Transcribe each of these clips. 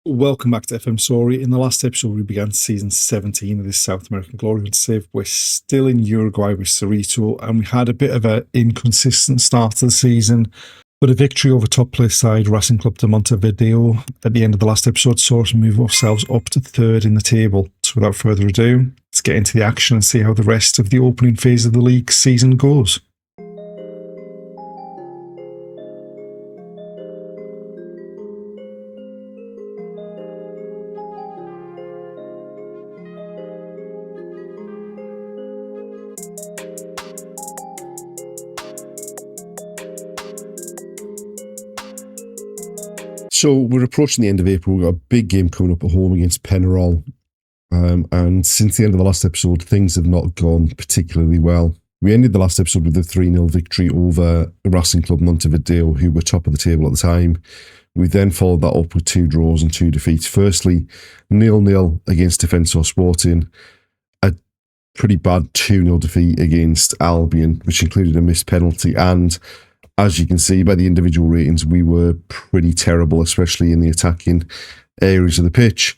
Welcome back to FM24. In the last episode, we began season 17 of this South American Glory Hunt Save. We're still in Uruguay with Cerrito, and we had a bit of an inconsistent start to the season, but a victory over top place side Racing Club de Montevideo at the end of the last episode saw us move ourselves up to third in the table. So without further ado, let's get into the action and see how the rest of the opening phase of the league season goes. So we're approaching the end of April. We've got a big game coming up at home against Peñarol. And since the end of the last episode, things have not gone particularly well. We ended the last episode with a 3-0 victory over Racing Club Montevideo, who were top of the table at the time. We then followed that up with 2 draws and 2 defeats. Firstly, 0-0 against Defensor Sporting, a pretty bad 2-0 defeat against Albion, which included a missed penalty. And as you can see by the individual ratings, we were pretty terrible, especially in the attacking areas of the pitch.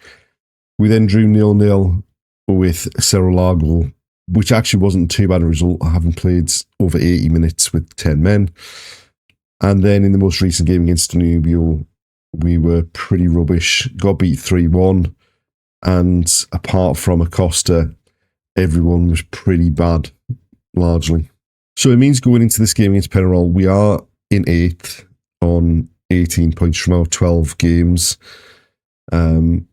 We then drew 0-0 with Cerro Largo, which actually wasn't too bad a result, having played over 80 minutes with 10 men. And then in the most recent game against Danubio, we were pretty rubbish, got beat 3-1. And apart from Acosta, everyone was pretty bad, largely. So it means going into this game against Peñarol, we are in 8th on 18 points from our 12 games. Peñarol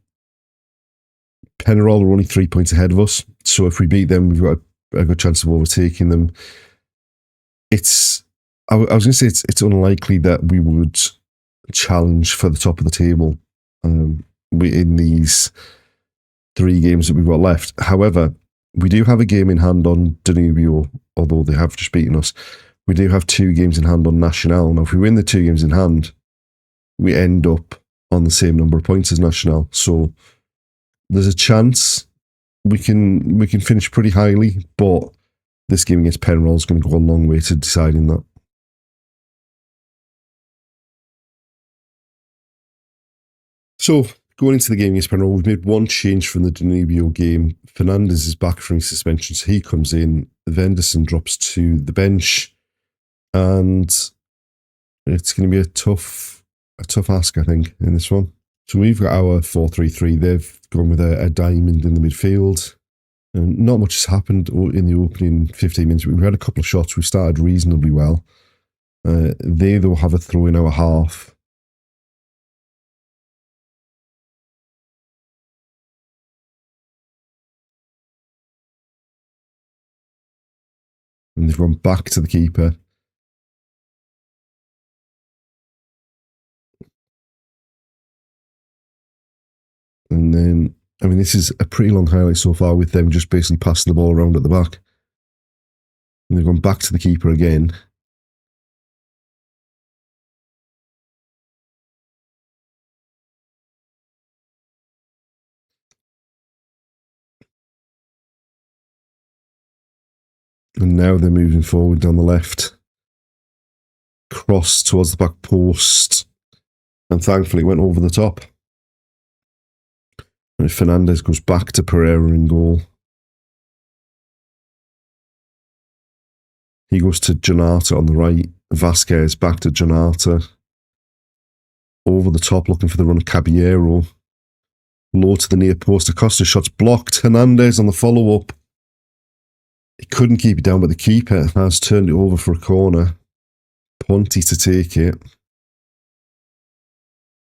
are only 3 points ahead of us, so if we beat them, we've got a good chance of overtaking them. I was going to say it's unlikely that we would challenge for the top of the table in these 3 games that we've got left. However, we do have a game in hand on Danubio, although they have just beaten us. We do have 2 games in hand on Nacional. Now, if we win the 2 games in hand, we end up on the same number of points as Nacional. So there's a chance we can finish pretty highly, but this game against Peñarol is going to go a long way to deciding that. So, going into the game against Peñarol, we've made 1 change from the Danubio game. Fernandez is back from his suspension, so he comes in. Venderson drops to the bench, and it's going to be a tough ask, I think, in this one. So we've got our 4-3-3. They've gone with a diamond in the midfield. And not much has happened in the opening 15 minutes. We've had a couple of shots. We started reasonably well. They, though, have a throw in our half. And they've gone back to the keeper. And then, I mean, this is a pretty long highlight so far with them just basically passing the ball around at the back. And they've gone back to the keeper again. And now they're moving forward down the left. Cross towards the back post. And thankfully it went over the top. And Fernandez goes back to Pereira in goal. He goes to Janata on the right. Vasquez back to Janata. Over the top looking for the run of Caballero. Low to the near post. Acosta shot's blocked. Hernandez on the follow-up. He couldn't keep it down, but the keeper has turned it over for a corner. Ponti to take it.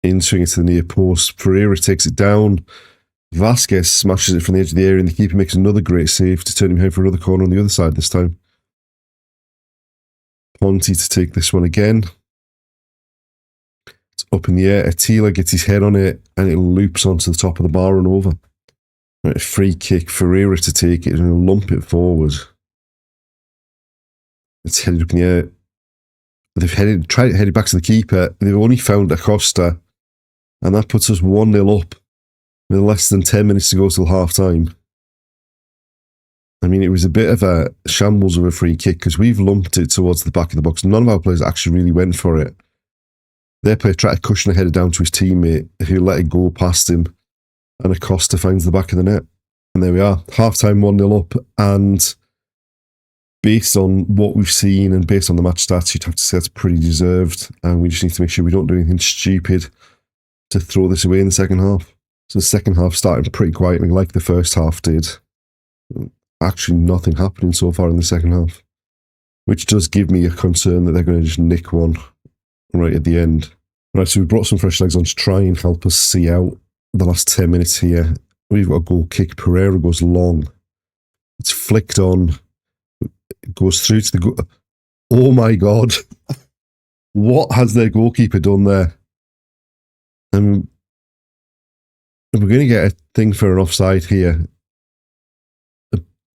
In-swing it to the near post. Pereira takes it down. Vasquez smashes it from the edge of the area, and the keeper makes another great save to turn him head for another corner on the other side this time. Ponti to take this one again. It's up in the air. Attila gets his head on it, and it loops onto the top of the bar and over. Right, free kick, Ferreira to take it and lump it forward. It's headed up in the air. They've tried to head it back to the keeper. They've only found Acosta, and that puts us 1-0 up with less than 10 minutes to go till half time. I mean, it was a bit of a shambles of a free kick because we've lumped it towards the back of the box. None of our players actually really went for it. Their player tried to cushion a header down to his teammate, who let it go past him, and Acosta finds the back of the net. And there we are, half-time 1-0 up, and based on what we've seen and based on the match stats, you'd have to say that's pretty deserved, and we just need to make sure we don't do anything stupid to throw this away in the second half. So the second half started pretty quietly, like the first half did. Actually, nothing happening so far in the second half, which does give me a concern that they're going to just nick one right at the end. Right, so we brought some fresh legs on to try and help us see out the last 10 minutes here. We've got a goal kick. Pereira goes long. It's flicked on. It goes through to the goal. Oh my God. What has their goalkeeper done there? And we're going to get a thing for an offside here.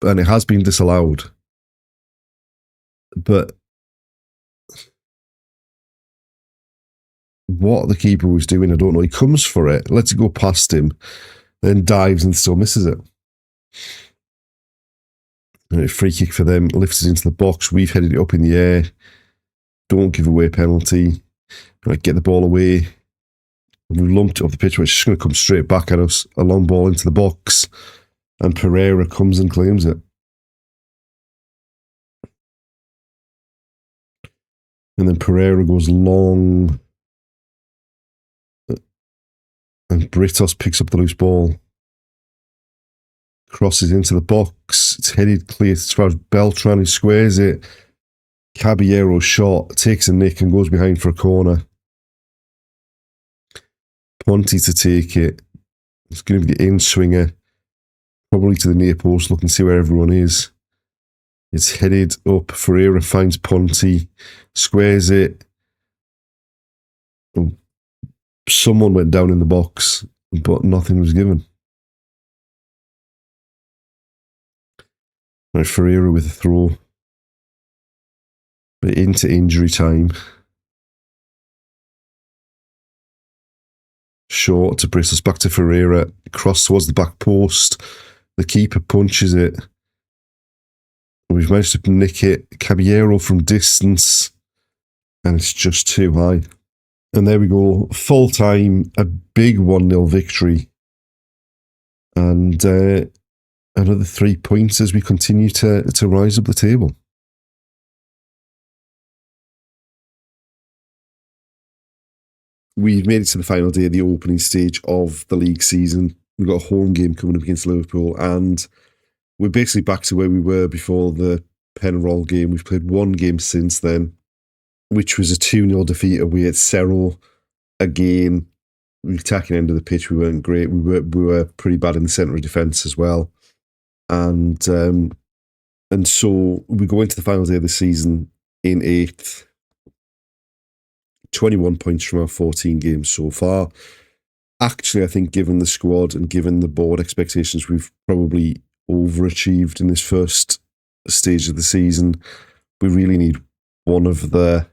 And it has been disallowed. But what the keeper was doing, I don't know. He comes for it, lets it go past him, then dives and still misses it. And a free kick for them, lifts it into the box. We've headed it up in the air. Don't give away a penalty. Get the ball away. We've lumped it up the pitch, which is just going to come straight back at us. A long ball into the box. And Pereira comes and claims it. And then Pereira goes long. And Britos picks up the loose ball. Crosses into the box. It's headed clear as far as Beltran, who squares it. Caballero shot, takes a nick and goes behind for a corner. Ponti to take it. It's going to be the in-swinger. Probably to the near post, look and see where everyone is. It's headed up. Ferreira finds Ponti, squares it. Someone went down in the box, but nothing was given. Right, Ferreira with a throw. But into injury time. Short to Britos, back to Ferreira. Cross towards the back post. The keeper punches it. We've managed to nick it. Caballero from distance. And it's just too high. And there we go. Full time. A big 1-0 victory. And another 3 points as we continue to rise up the table. We've made it to the final day of the opening stage of the league season. We've got a home game coming up against Liverpool, and we're basically back to where we were before the Penarol game. We've played one game since then, which was a 2-0 defeat away at Cerro. Again, the attacking end of the pitch, we weren't great. We were pretty bad in the centre of defence as well. And so we go into the final day of the season in 8th. 21 points from our 14 games so far. Actually, I think given the squad and given the board expectations, we've probably overachieved in this first stage of the season. We really need one of the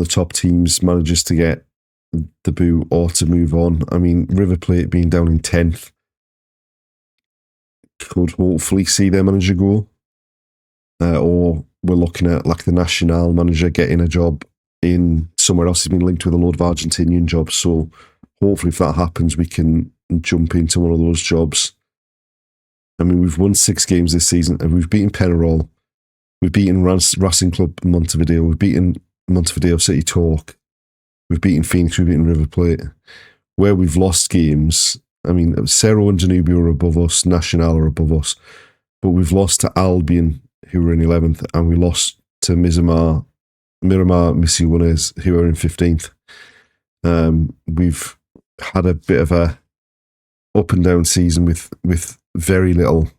top teams managers to get the boot or to move on. I mean, River Plate being down in 10th could hopefully see their manager go. Or we're looking at like the Nacional manager getting a job in somewhere else. He's been linked with a load of Argentinian jobs, so hopefully if that happens we can jump into one of those jobs. I mean, we've won 6 games this season and we've beaten Penarol, we've beaten Racing Club Montevideo, we've beaten Montevideo City Talk, we've beaten Phoenix, we've beaten River Plate. Where we've lost games, I mean, Cerro and Danubio are above us, Nacional are above us, but we've lost to Albion, who were in 11th, and we lost to Miramar Misiones, who are in 15th. We've had a bit of a up and down season with very little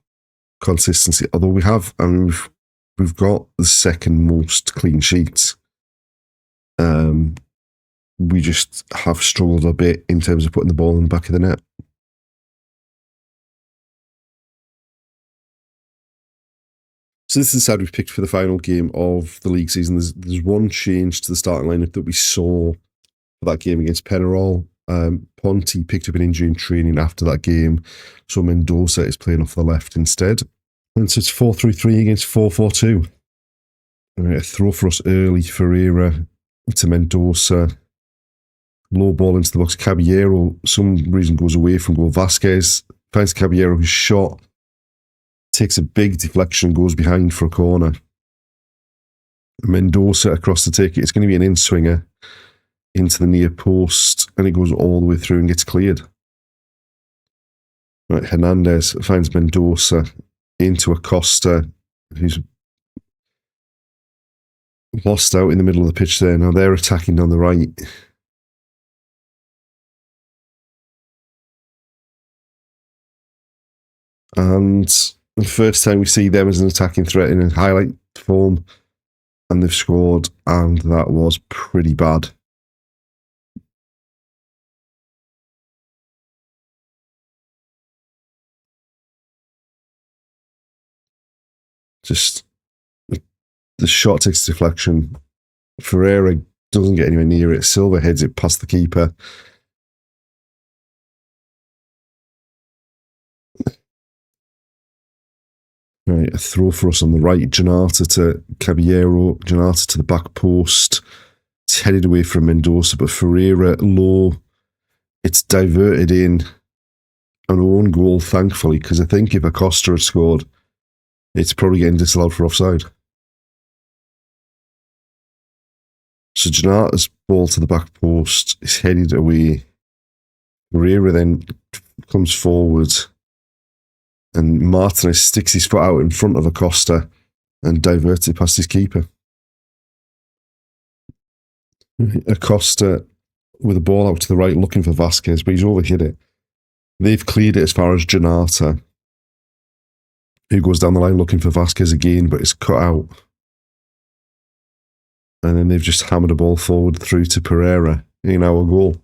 consistency. Although we've got the second most clean sheets. We just have struggled a bit in terms of putting the ball in the back of the net. So this is the side we've picked for the final game of the league season. There's one change to the starting lineup that we saw for that game against Penarol. Ponti picked up an injury in training after that game, so Mendoza is playing off the left instead. And so it's 4-3-3 against 4-4-2. A throw for us early, Ferreira to Mendoza. low ball into the box. Caballero, some reason, goes away from goal. Vasquez finds Caballero, who's shot, takes a big deflection, goes behind for a corner. Mendoza across the take. It's going to be an in-swinger into the near post, and it goes all the way through and gets cleared. Right, Hernandez finds Mendoza into Acosta, who's lost out in the middle of the pitch there. Now they're attacking down the right. And the first time we see them as an attacking threat in a highlight form, and they've scored, and that was pretty bad. Just the shot takes deflection. Ferreira doesn't get anywhere near it. Silva heads it past the keeper. Right, a throw for us on the right. Janata to Caballero. Janata to the back post. It's headed away from Mendoza, but Ferreira low. It's diverted in. An own goal, thankfully, because I think if Acosta had scored, it's probably getting disallowed for offside. So Janata's ball to the back post is headed away. Ferreira then comes forward, and Martinez sticks his foot out in front of Acosta and diverts it past his keeper. Acosta with a ball out to the right looking for Vasquez, but he's overhit it. They've cleared it as far as Janata, who goes down the line looking for Vasquez again, but it's cut out. And then they've just hammered a ball forward through to Pereira in our goal.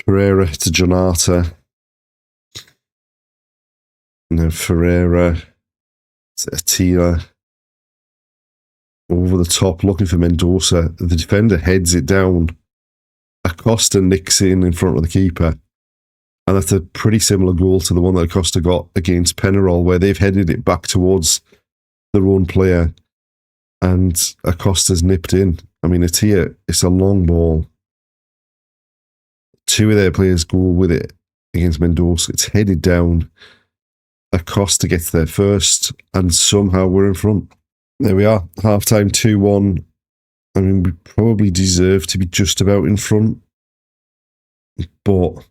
Pereira to Janata. And then Ferreira to Attila. Over the top, looking for Mendoza. The defender heads it down. Acosta nicks in front of the keeper. And that's a pretty similar goal to the one that Acosta got against Penarol, where they've headed it back towards their own player. And Acosta's nipped in. I mean, it's a long ball. Two of their players go with it against Mendoza. It's headed down. Acosta gets there first, and somehow we're in front. There we are. Half-time 2-1. I mean, we probably deserve to be just about in front. But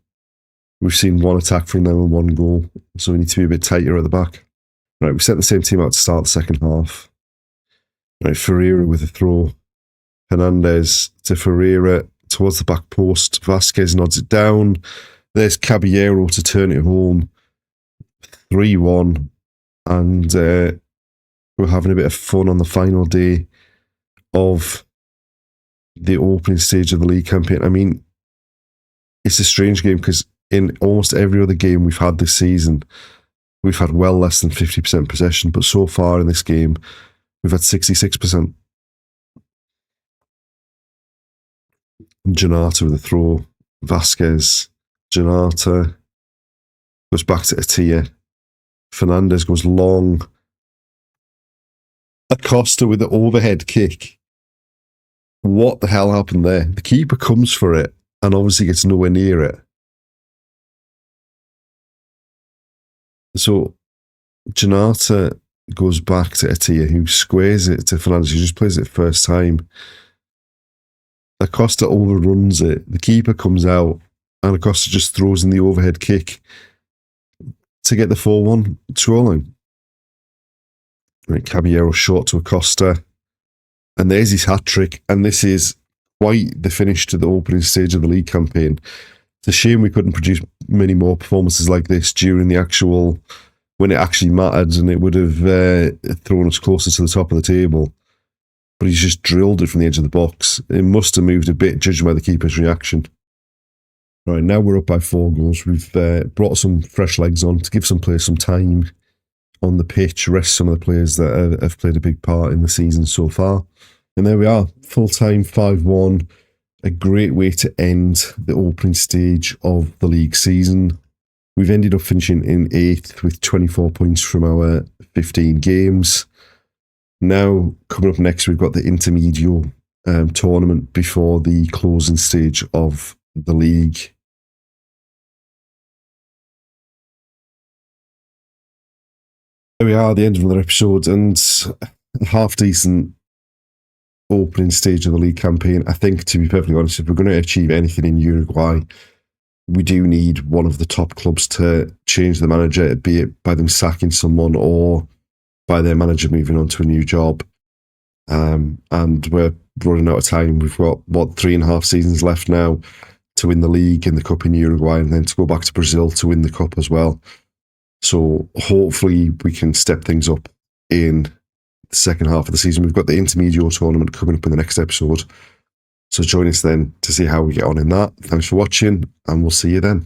we've seen one attack from them and one goal. So we need to be a bit tighter at the back. Right, we set the same team out to start the second half. Right, Ferreira with a throw. Hernandez to Ferreira towards the back post. Vasquez nods it down. There's Caballero to turn it home. 3-1. And we're having a bit of fun on the final day of the opening stage of the league campaign. I mean, it's a strange game because in almost every other game we've had this season, we've had well less than 50% possession. But so far in this game, we've had 66%. Janata with a throw. Vasquez. Janata goes back to Attila. Fernandez goes long. Acosta with the overhead kick. What the hell happened there? The keeper comes for it and obviously gets nowhere near it. So Janata goes back to Attila, who squares it to Fernandez, who just plays it first time. Acosta overruns it. The keeper comes out, and Acosta just throws in the overhead kick to get the 4-1 scoreline. Right, Caballero short to Acosta. And there's his hat-trick. And this is quite the finish to the opening stage of the league campaign. It's a shame we couldn't produce many more performances like this during the actual, when it actually mattered, and it would have thrown us closer to the top of the table. But he's just drilled it from the edge of the box. It must have moved a bit, judging by the keeper's reaction. Right, now we're up by 4 goals. We've brought some fresh legs on to give some players some time on the pitch, rest some of the players that have played a big part in the season so far. And there we are, full-time 5-1. A great way to end the opening stage of the league season. We've ended up finishing in 8th with 24 points from our 15 games. Now, coming up next, we've got the Intermedio tournament before the closing stage of the league. There we are, the end of another episode, and a half-decent opening stage of the league campaign. I think, to be perfectly honest, if we're going to achieve anything in Uruguay, we do need one of the top clubs to change the manager, be it by them sacking someone or by their manager moving on to a new job. And we're running out of time. We've got, 3.5 seasons left now to win the league and the cup in Uruguay, and then to go back to Brazil to win the cup as well. So hopefully we can step things up in the second half of the season. We've got the Intermedio tournament coming up in the next episode. So join us then to see how we get on in that. Thanks for watching, and we'll see you then.